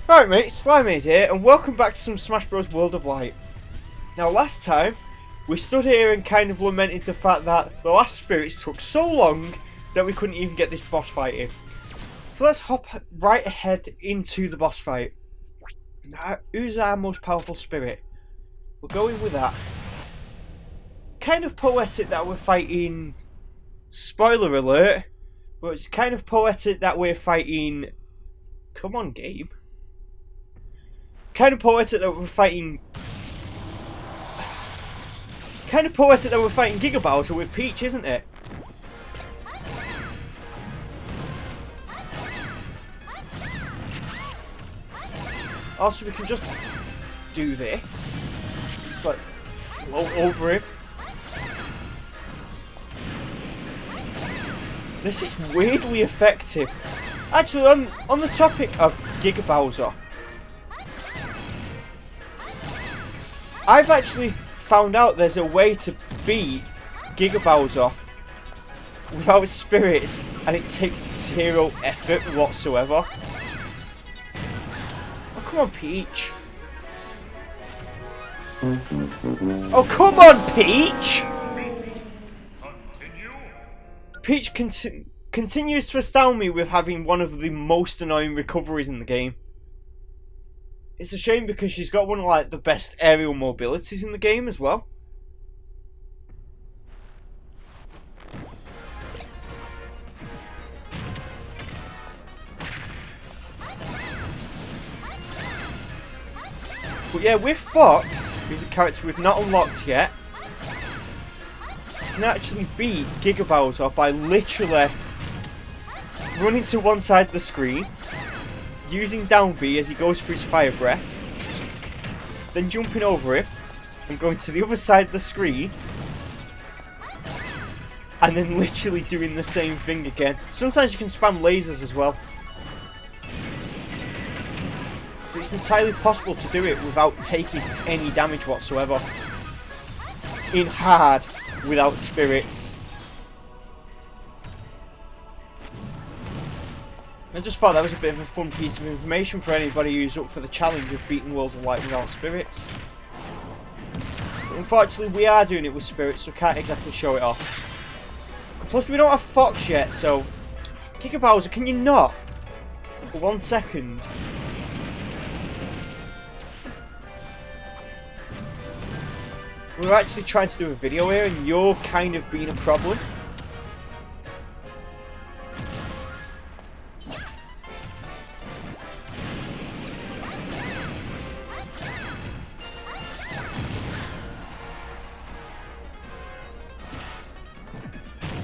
Right mate, Slimeade here, and welcome back to some Smash Bros. World of Light. Now last time, we stood here and kind of lamented the fact that the last spirits took so long that we couldn't even get this boss fight in. So let's hop right ahead into the boss fight. Now, who's our most powerful spirit? We're going with that. Kind of poetic that we're fighting... Spoiler alert, but it's kind of poetic that we're fighting... Come on, game. Kind of poetic that we're fighting Giga Bowser with Peach, isn't it? Also, we can just do this. Just like float over him. This is weirdly effective. Actually, on the topic of Giga Bowser, I've actually found out there's a way to beat Giga Bowser without spirits, and it takes zero effort whatsoever. Oh, come on, Peach. Oh, come on, Peach! Peach continues to astound me with having one of the most annoying recoveries in the game. It's a shame because she's got one of like the best aerial mobilities in the game as well. But yeah, with Fox, who's a character we've not unlocked yet, you can actually beat Giga Bowser by literally running to one side of the screen, using down B as he goes for his fire breath, then jumping over it and going to the other side of the screen, and then literally doing the same thing again. Sometimes you can spam lasers as well, but it's entirely possible to do it without taking any damage whatsoever in hard without spirits. I just thought that was a bit of a fun piece of information for anybody who's up for the challenge of beating World of Light without spirits. But unfortunately, we are doing it with spirits, so we can't exactly show it off. Plus, we don't have Fox yet, so... Giga Bowser, can you not? For 1 second. We're actually trying to do a video here, and you're kind of being a problem.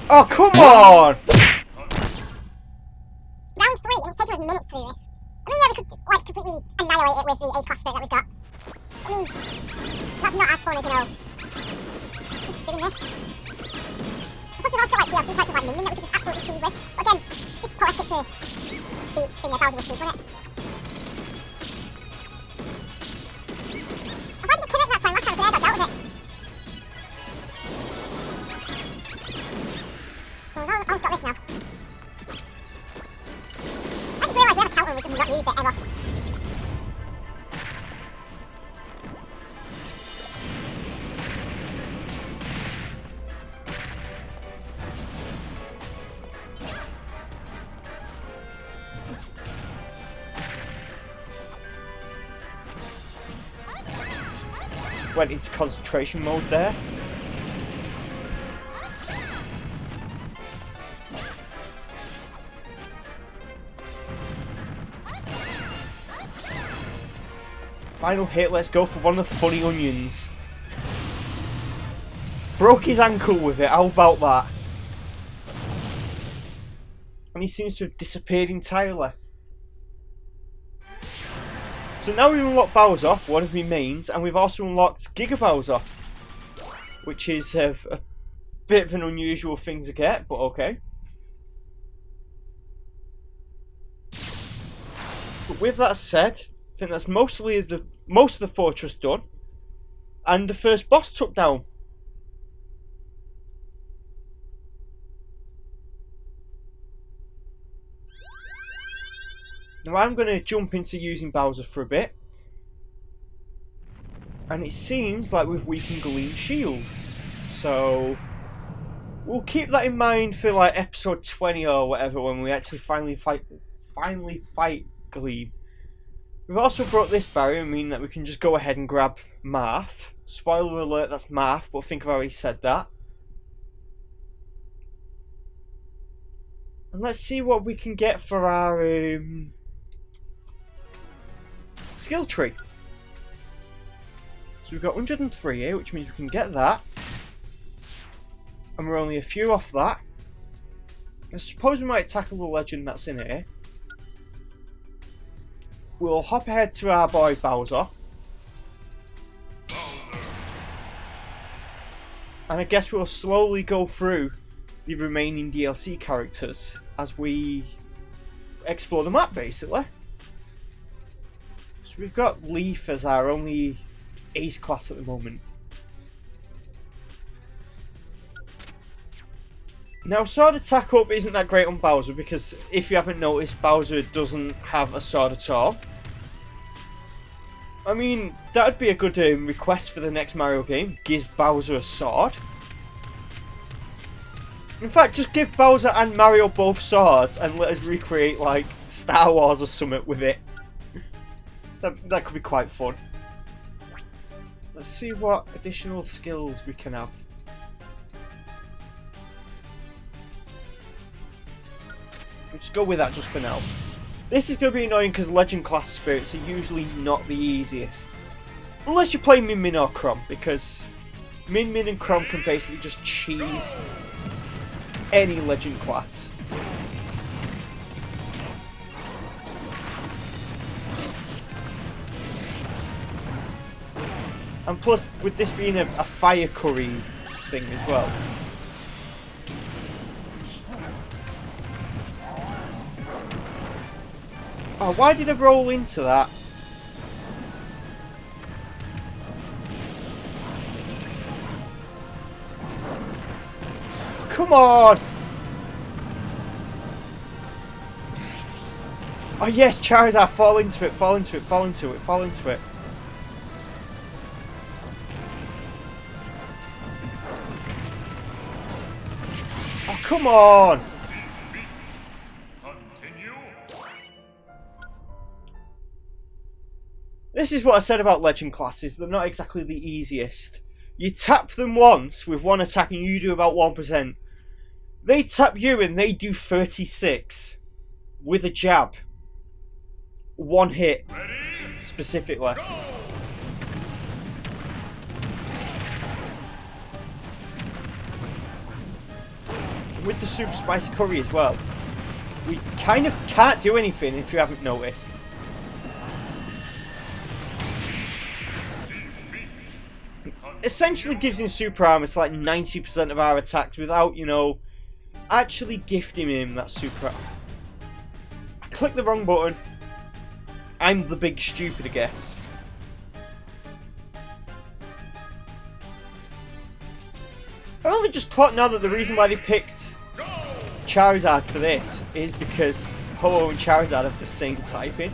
Oh, come on! Round 3, and it's taken us minutes to do this. I mean, yeah, we could, like, completely annihilate it with the A-class spirit that we've got. I mean, that's not as fun as, you know, just doing this. Plus, we've also got, like, DLC characters like Minion that we could just absolutely cheese with. But again, it's poetic to beat Piranha Plant with Speed, wouldn't it? I tried to kill it that time last time, but I got out of it. I've got this now. I just realised we have a counter and we've just not used it ever. Went into concentration mode there. Final hit, let's go for one of the funny onions. Broke his ankle with it, how about that? And he seems to have disappeared entirely. So now we've unlocked Bowser, one of my mains, and we've also unlocked Giga Bowser, which is a bit of an unusual thing to get, but okay. But with that said, I think that's most of the fortress done, and the first boss took down. Now I'm going to jump into using Bowser for a bit. And it seems like we've weakened Gleam's shield. So we'll keep that in mind for like episode 20 or whatever, when we actually finally fight Gleam. We've also brought this barrier, meaning that we can just go ahead and grab Marth. Spoiler alert, that's Marth, but I think I've already said that. And let's see what we can get for our skill tree. So we've got 103 here, which means we can get that. And we're only a few off that. I suppose we might tackle the legend that's in here. We'll hop ahead to our boy Bowser. And I guess we'll slowly go through the remaining DLC characters as we explore the map, basically. So we've got Leaf as our only ace class at the moment. Now, sword attack up isn't that great on Bowser, because if you haven't noticed, Bowser doesn't have a sword at all. I mean, that would be a good request for the next Mario game. Give Bowser a sword. In fact, just give Bowser and Mario both swords and let us recreate, like, Star Wars or something with it. That could be quite fun. Let's see what additional skills we can have. We'll just go with that just for now. This is going to be annoying because Legend class spirits are usually not the easiest. Unless you're playing Min Min or Chrom, because Min Min and Chrom can basically just cheese any Legend class. And plus, with this being a fire curry thing as well. Oh, why did I roll into that? Come on! Oh yes, Charizard, fall into it, fall into it, fall into it, fall into it. Oh, come on! This is what I said about Legend classes, they're not exactly the easiest. You tap them once with one attack and you do about 1%. They tap you and they do 36 with a jab. One hit, specifically. With the Super Spicy Curry as well, we kind of can't do anything if you haven't noticed. Essentially gives him super armor to like 90% of our attacks without, you know, actually gifting him that super armor. I clicked the wrong button. I'm the big stupid, I guess. I only just clocked now that the reason why they picked Charizard for this is because Ho-Oh and Charizard have the same typing.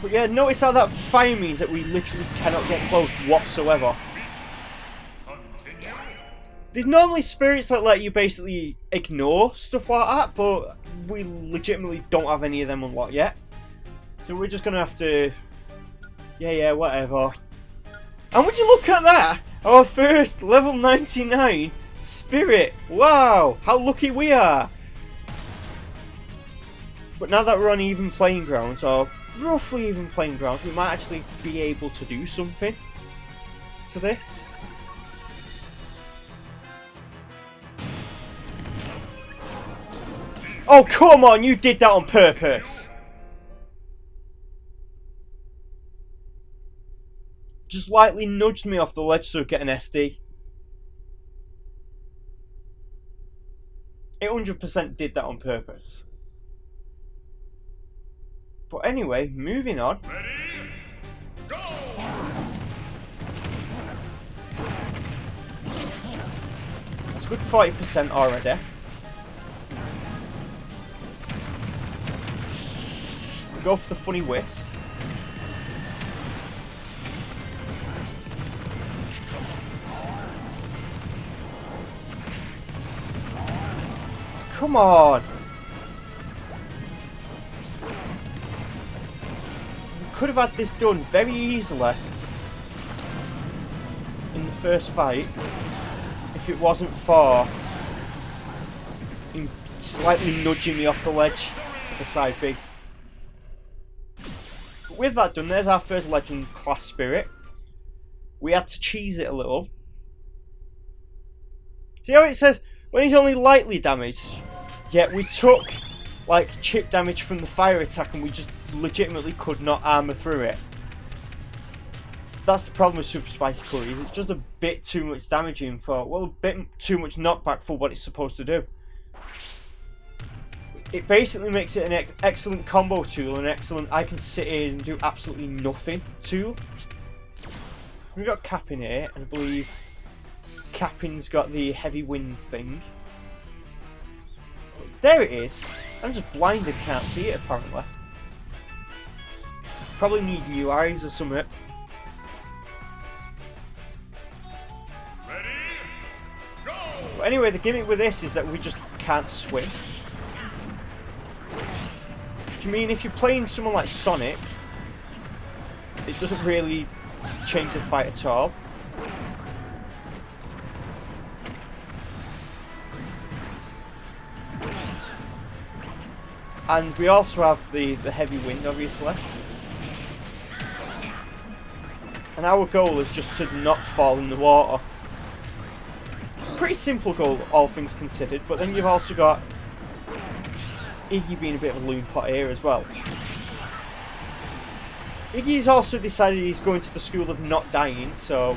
But yeah, notice how that fire means that we literally cannot get close whatsoever. There's normally spirits that let you basically ignore stuff like that, but we legitimately don't have any of them unlocked yet. So we're just going to have to... Yeah, whatever. And would you look at that? Our first level 99 spirit. Wow, how lucky we are. But now that we're on even playing grounds, or roughly even playing grounds, we might actually be able to do something to this. Oh, come on, you did that on purpose. Just lightly nudged me off the ledge so I get an SD. It 100% did that on purpose. But anyway, moving on. Ready? Go! a good 40% already. We go for the funny whisk. Come on! We could have had this done very easily in the first fight if it wasn't for him slightly nudging me off the ledge of the side B. But with that done, there's our first legend class spirit. We had to cheese it a little. See how it says when he's only lightly damaged? Yet we took like chip damage from the fire attack and we just legitimately could not armor through it. That's the problem with Super Spicy Curries. It's just a bit too much damaging for, well, a bit too much knockback for what it's supposed to do. It basically makes it an excellent combo tool, an excellent I can sit in and do absolutely nothing tool. We've got Capping here, and I believe Capping's got the heavy wind thing. There it is. I'm just blinded, can't see it apparently. Probably need new eyes or something. Ready? Go! But anyway, the gimmick with this is that we just can't swim. Do you mean if you're playing someone like Sonic, it doesn't really change the fight at all? And we also have the heavy wind, obviously. And our goal is just to not fall in the water. Pretty simple goal, all things considered. But then you've also got Iggy being a bit of a loon pot here as well. Iggy's also decided he's going to the school of not dying, so...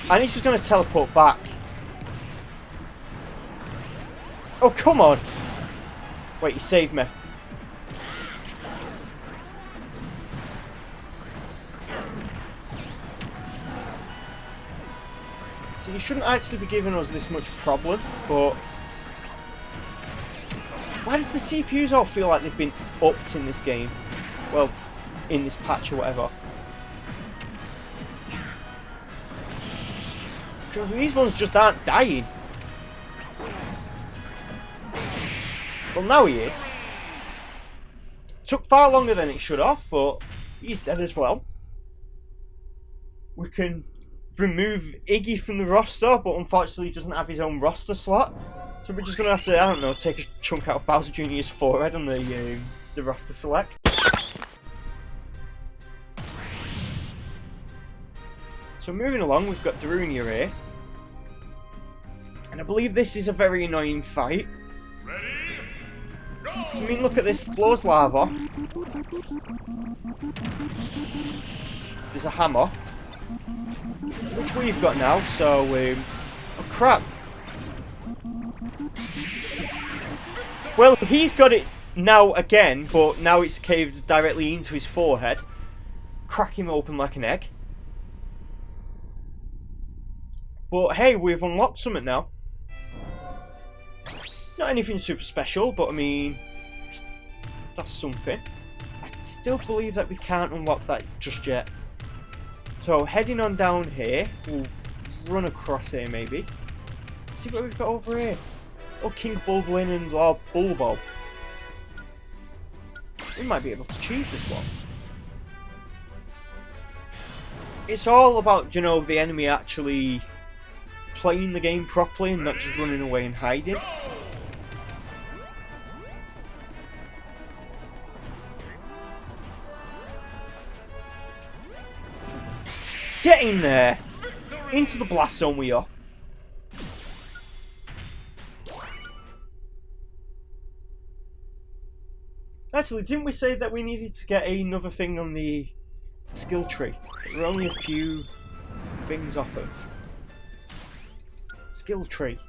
And he's just going to teleport back. Oh, come on! Wait, he saved me. So you shouldn't actually be giving us this much problem, but... Why does the CPUs all feel like they've been upped in this game? Well, in this patch or whatever. Because these ones just aren't dying. Well, now he is. Took far longer than it should have, but he's dead as well. We can remove Iggy from the roster, but unfortunately he doesn't have his own roster slot. So we're just going to have to, I don't know, take a chunk out of Bowser Jr.'s forehead on the roster select. So moving along, we've got Derunia here. And I believe this is a very annoying fight. Ready? I mean, look at this, blows lava. There's a hammer, which we've got now, so, oh crap. Well, he's got it now again, but now it's caved directly into his forehead. Crack him open like an egg. But hey, we've unlocked something now. Not anything super special, but I mean, that's something. I still believe that we can't unlock that just yet. So heading on down here, we'll run across here maybe. Let's see what we've got over here. Oh, King Bulblin and Lord Bulbo. We might be able to cheese this one. It's all about, you know, the enemy actually playing the game properly and not just running away and hiding. Get in there! Into the blast zone we are. Actually, didn't we say that we needed to get another thing on the skill tree? There are only a few things off of. Skill tree.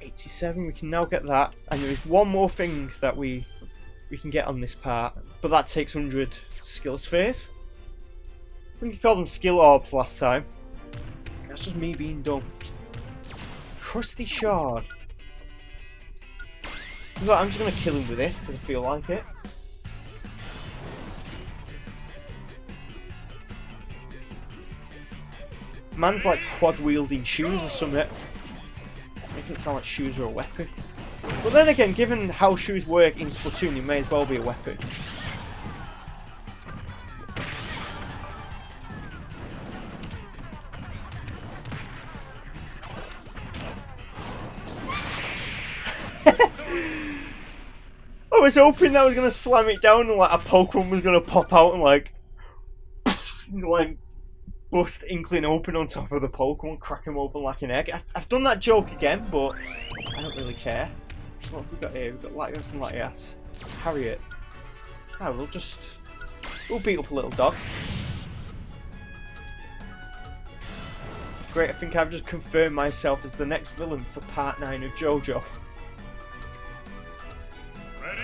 87, we can now get that. And there is one more thing that we can get on this part. But that takes 100 skill spheres. think you called them skill orbs last time. That's just me being dumb. Crusty shard. Look, I'm just gonna kill him with this because I feel like it. Man's like quad wielding shoes or something. Make it sound like shoes are a weapon. But then again, given how shoes work in Splatoon, it may as well be a weapon. I was hoping that I was going to slam it down and like a Pokemon was going to pop out and like bust Inkling open on top of the Pokemon, crack him open like an egg. I've done that joke again, but I don't really care. What have we got here? We've got Latios and Latias. Harriet. Ah, we'll beat up a little dog. Great, I think I've just confirmed myself as the next villain for part 9 of JoJo. Ready?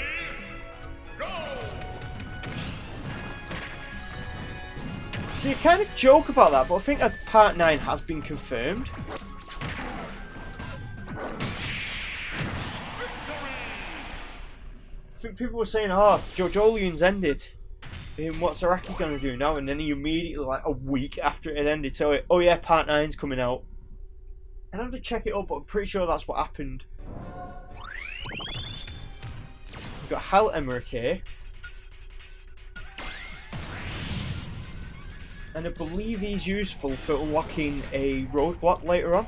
Go! So you kind of joke about that, but I think that part 9 has been confirmed. I think people were saying, oh, JoJolian's ended. What's Araki going to do now? And then he immediately, like a week after it had ended, tell it, oh yeah, part 9's coming out. I'd have to check it up, but I'm pretty sure that's what happened. We've got Hal Emmerich here. And I believe he's useful for unlocking a roadblock later on.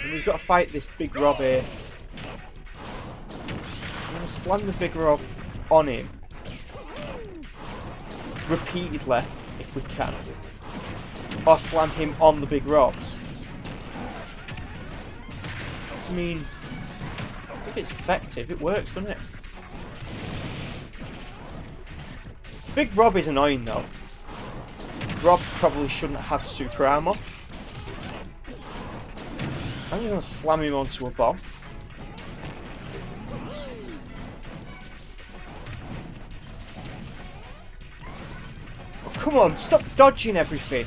And we've got to fight this big Rob here. I'm going to slam the big Rob on him repeatedly if we can. Or slam him on the big Rob. I mean, if it's effective, it works, doesn't it? Big Rob is annoying though. Rob probably shouldn't have super armor. I'm just going to slam him onto a bomb. Oh, come on, stop dodging everything.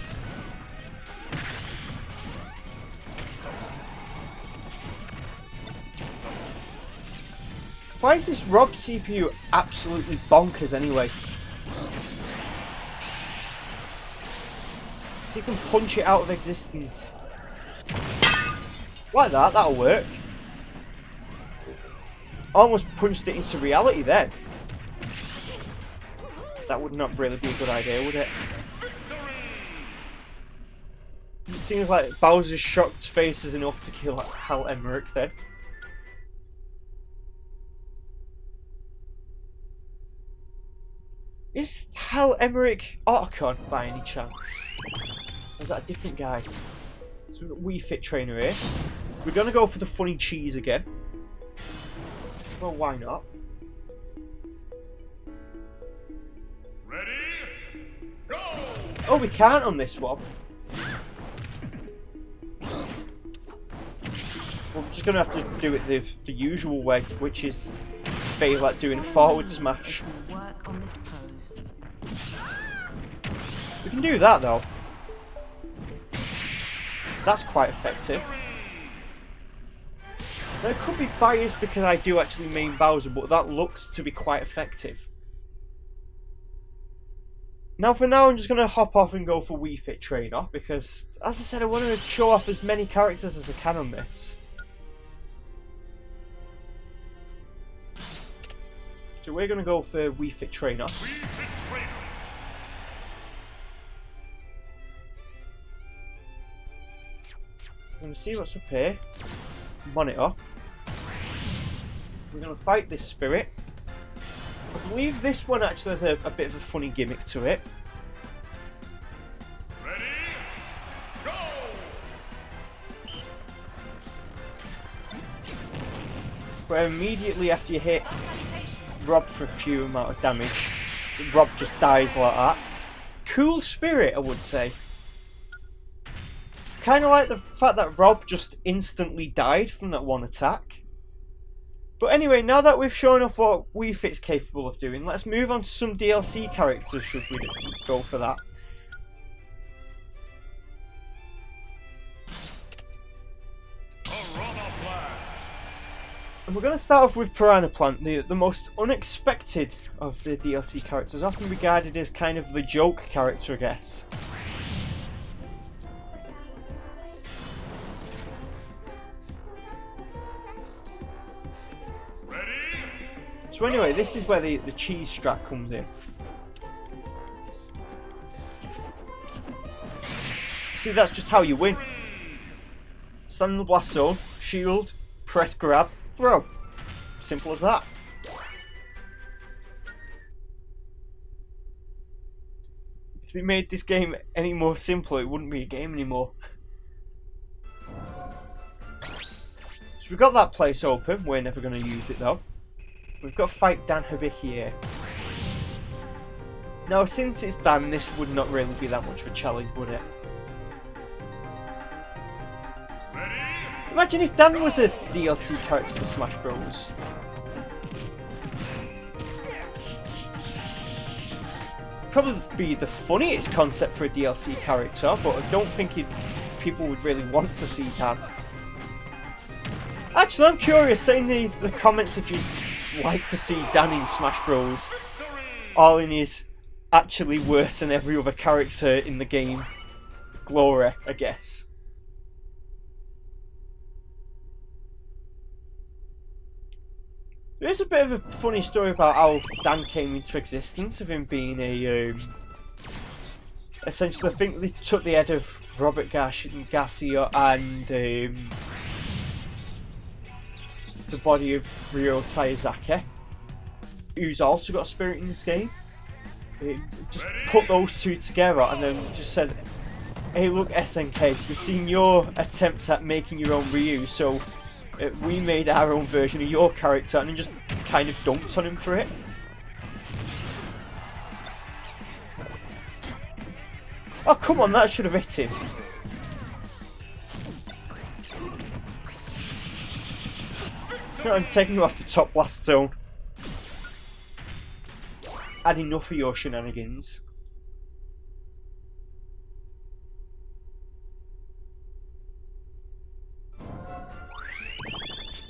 Why is this Rob CPU absolutely bonkers anyway? So you can punch it out of existence. Like that, that'll work. Almost punched it into reality then. That would not really be a good idea, would it? It seems like Bowser's shocked face is enough to kill Hal Emmerich then. Is Hal Emmerich Otacon by any chance? Or is that a different guy? So we've got Wii Fit Trainer here. We're gonna go for the funny cheese again. Well, why not? Ready? Go! Oh, we can't on this one. We're just gonna have to do it the usual way, which is fail at doing a forward smash. Work on this pose. We can do that though. That's quite effective. Now, it could be biased because I do actually main Bowser, but that looks to be quite effective. Now for now I'm just going to hop off and go for Wii Fit Trainer because, as I said, I want to show off as many characters as I can on this. So we're going to go for Wii Fit Trainer. Wii Fit Trainer. I'm going to see what's up here. Monitor. We're going to fight this spirit. I believe this one actually has a bit of a funny gimmick to it. Ready? Go! Where immediately after you hit Rob for a few amount of damage, Rob just dies like that. Cool spirit, I would say. Kind of like the fact that Rob just instantly died from that one attack. But anyway, now that we've shown off what Wii Fit's capable of doing, let's move on to some DLC characters, should we go for that. Piranha Plant. And we're going to start off with Piranha Plant, the most unexpected of the DLC characters, often regarded as kind of the joke character, I guess. Ready? So anyway, this is where the cheese strat comes in. See, that's just how you win. Stand in the blast zone, shield, press grab, throw. Simple as that. If they made this game any more simpler, it wouldn't be a game anymore. So we've got that place open. We're never going to use it though. We've got to fight Dan Hibiki here. Now, since it's Dan, this would not really be that much of a challenge, would it? Ready? Imagine if Dan was a DLC character for Smash Bros. Probably be the funniest concept for a DLC character, but I don't think people would really want to see Dan. Actually, I'm curious, say in the comments if you'd like to see Dan in Smash Bros. All in his actually worse than every other character in the game glory, I guess. There's a bit of a funny story about how Dan came into existence, of him being a essentially, I think they took the head of Robert Garcia and the body of Ryo Sayazaki, who's also got a spirit in this game. Just put those two together and then just said, hey look SNK, we've seen your attempt at making your own Ryu, so we made our own version of your character, and then just kind of dunked on him for it. Oh come on, that should have hit him. No, I'm taking you off the top blast zone. Had enough of your shenanigans.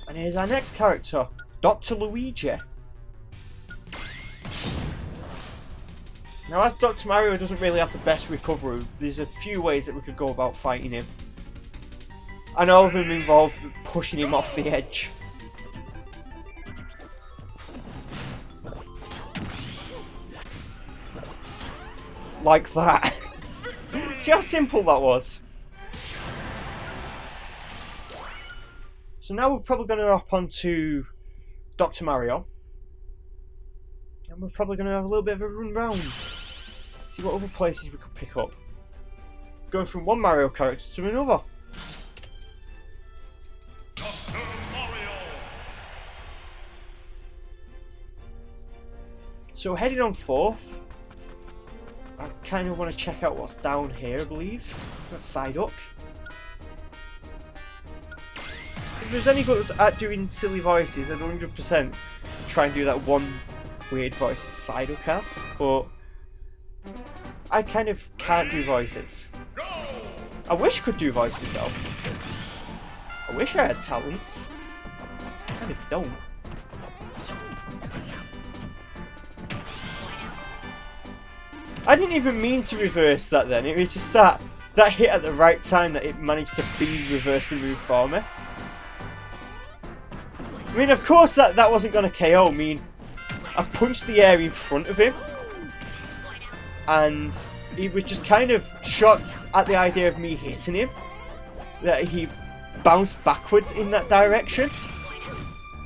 And here's our next character, Dr. Luigi. Now, as Dr. Mario doesn't really have the best recovery, there's a few ways that we could go about fighting him. And all of them involve pushing him off the edge. Like that. See how simple that was? So now we're probably going to hop onto Dr. Mario. And we're probably going to have a little bit of a run round. See what other places we could pick up. Going from one Mario character to another. Dr. Mario. So heading on fourth. I kind of want to check out what's down here, I believe. That's Psyduck. If there's any good at doing silly voices, I'd 100% try and do that one weird voice that Psyduck has, but I kind of can't do voices. Go. I wish I could do voices though. I wish I had talents. I kind of don't. I didn't even mean to reverse that then, it was just that hit at the right time that it managed to be reverse the move for me. I mean, of course that wasn't going to KO. I mean, I punched the air in front of him, and he was just kind of shocked at the idea of me hitting him, that he bounced backwards in that direction.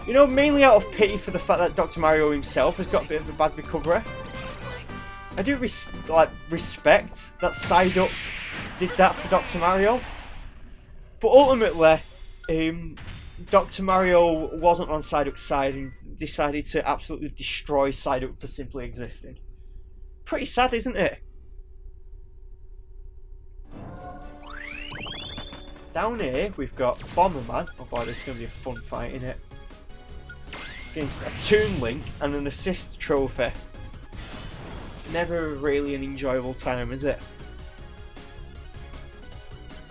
You know, mainly out of pity for the fact that Dr. Mario himself has got a bit of a bad recovery. I do respect that Psyduck did that for Dr. Mario, but ultimately, Dr. Mario wasn't on Psyduck's side and decided to absolutely destroy Psyduck for simply existing. Pretty sad, isn't it? Down here, we've got Bomberman. Oh boy, this is going to be a fun fight, isn't it? against a Toon Link and an assist trophy. Never really an enjoyable time, is it?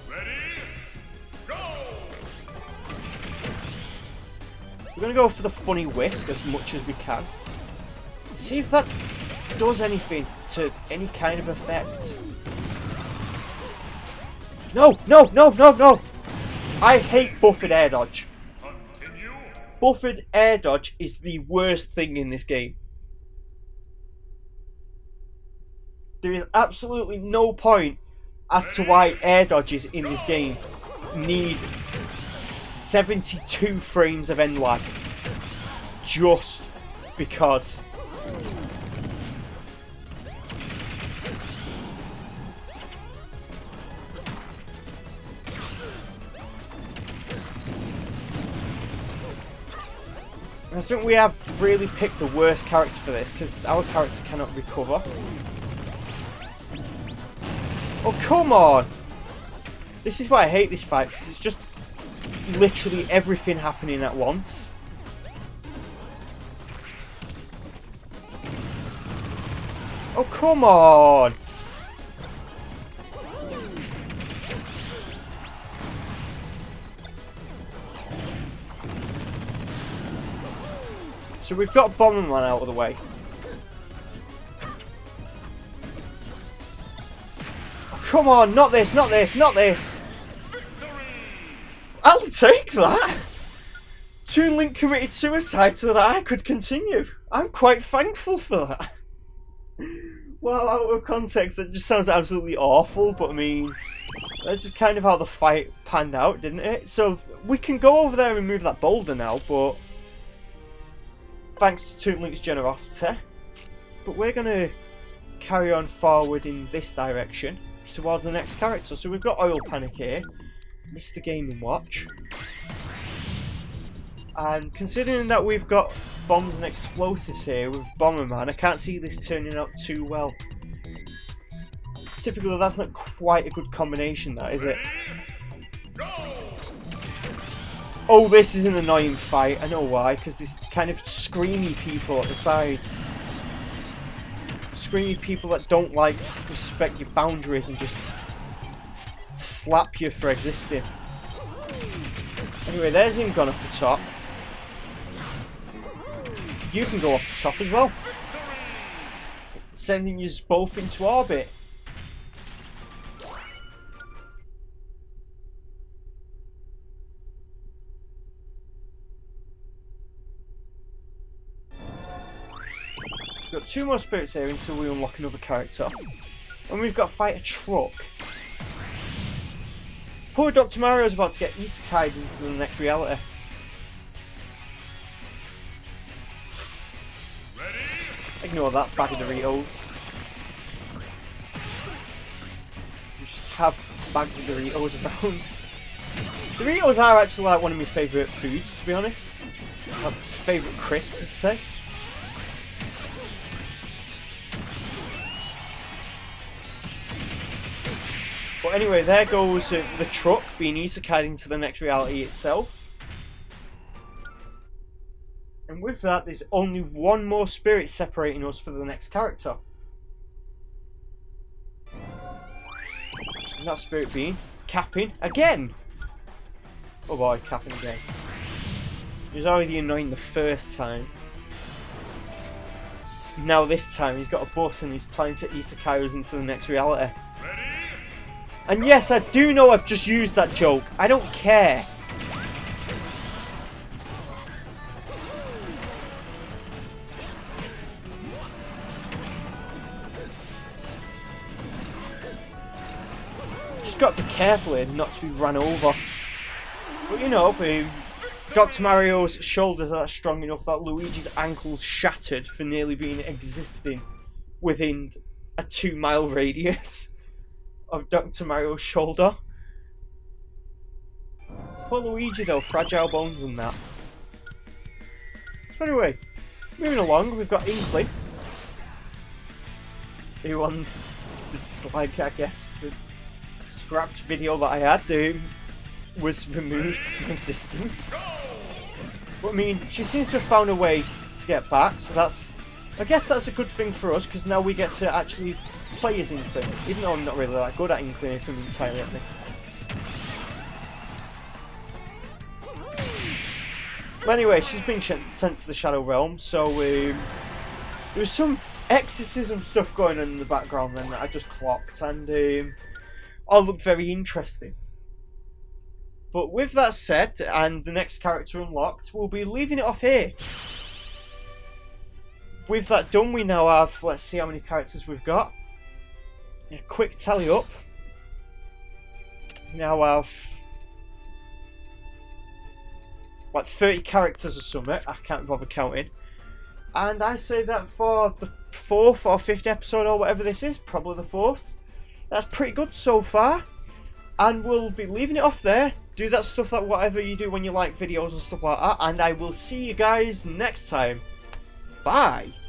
Ready? Go! We're going to go for the funny whisk as much as we can. See if that does anything to any kind of effect. No, no, no, no, no! I hate buffered air dodge. Continue. Buffered air dodge is the worst thing in this game. There is absolutely no point as to why air dodges in this game need 72 frames of end lag. Just because. I think we have really picked the worst character for this because our character cannot recover. Oh, come on! This is why I hate this fight, because it's just literally everything happening at once. Oh, come on! So we've got Bomberman out of the way. Come on, not this, not this, not this! I'll take that! Toon Link committed suicide so that I could continue. I'm quite thankful for that. Well, out of context, that just sounds absolutely awful, but I mean, that's just kind of how the fight panned out, didn't it? So, we can go over there and move that boulder now, but thanks to Toon Link's generosity. But we're going to carry on forward in this direction towards the next character. So we've got Oil Panic here, Mr. Game & Watch. And considering that we've got bombs and explosives here with Bomberman, I can't see this turning out too well. Typically, that's not quite a good combination, that, is it? Oh, this is an annoying fight. I know why, because there's kind of screamy people at the sides. Screamy people that don't like respect your boundaries and just slap you for existing. Anyway, there's him gone off the top. You can go off the top as well, sending you both into orbit. We've got 2 more spirits here until we unlock another character. And we've got to fight a truck. Poor Dr. Mario's about to get isekai'd into the next reality. Ready? Ignore that bag of Doritos. We just have bags of Doritos around. Doritos are actually like one of my favourite foods, to be honest. My favourite crisp, I'd say. But anyway, there goes the truck being isekai'd into the next reality itself. And with that, there's only 1 more spirit separating us for the next character. And that spirit being Capping again! Oh boy, Capping again. He was already annoying the first time. Now this time he's got a bus and he's planning to isekai us into the next reality. Ready? And yes, I do know I've just used that joke. I don't care. Just got to be careful here not to be run over. But you know, Dr. Mario's shoulders are strong enough that Luigi's ankles shattered for nearly being existing within a 2-mile radius of Dr. Mario's shoulder. Poor Luigi though, fragile bones and that. So anyway, moving along, we've got Inkling, who on like I guess the scrapped video that I had was removed from existence. But I mean, she seems to have found a way to get back, so I guess that's a good thing for us, because now we get to actually play as Inkling, even though I'm not really that good at Inkling, if I'm entirely honest. But anyway, she's been sent to the Shadow Realm, so there was some exorcism stuff going on in the background then that I just clocked, and all looked very interesting. But with that said, and the next character unlocked, we'll be leaving it off here. With that done, we now have, let's see how many characters we've got. A quick tally up. We now have like 30 characters or something, I can't bother counting. And I say that for the 4th or 5th episode or whatever this is, probably the 4th. That's pretty good so far. And we'll be leaving it off there. Do that stuff like whatever you do when you like videos and stuff like that. And I will see you guys next time. Bye.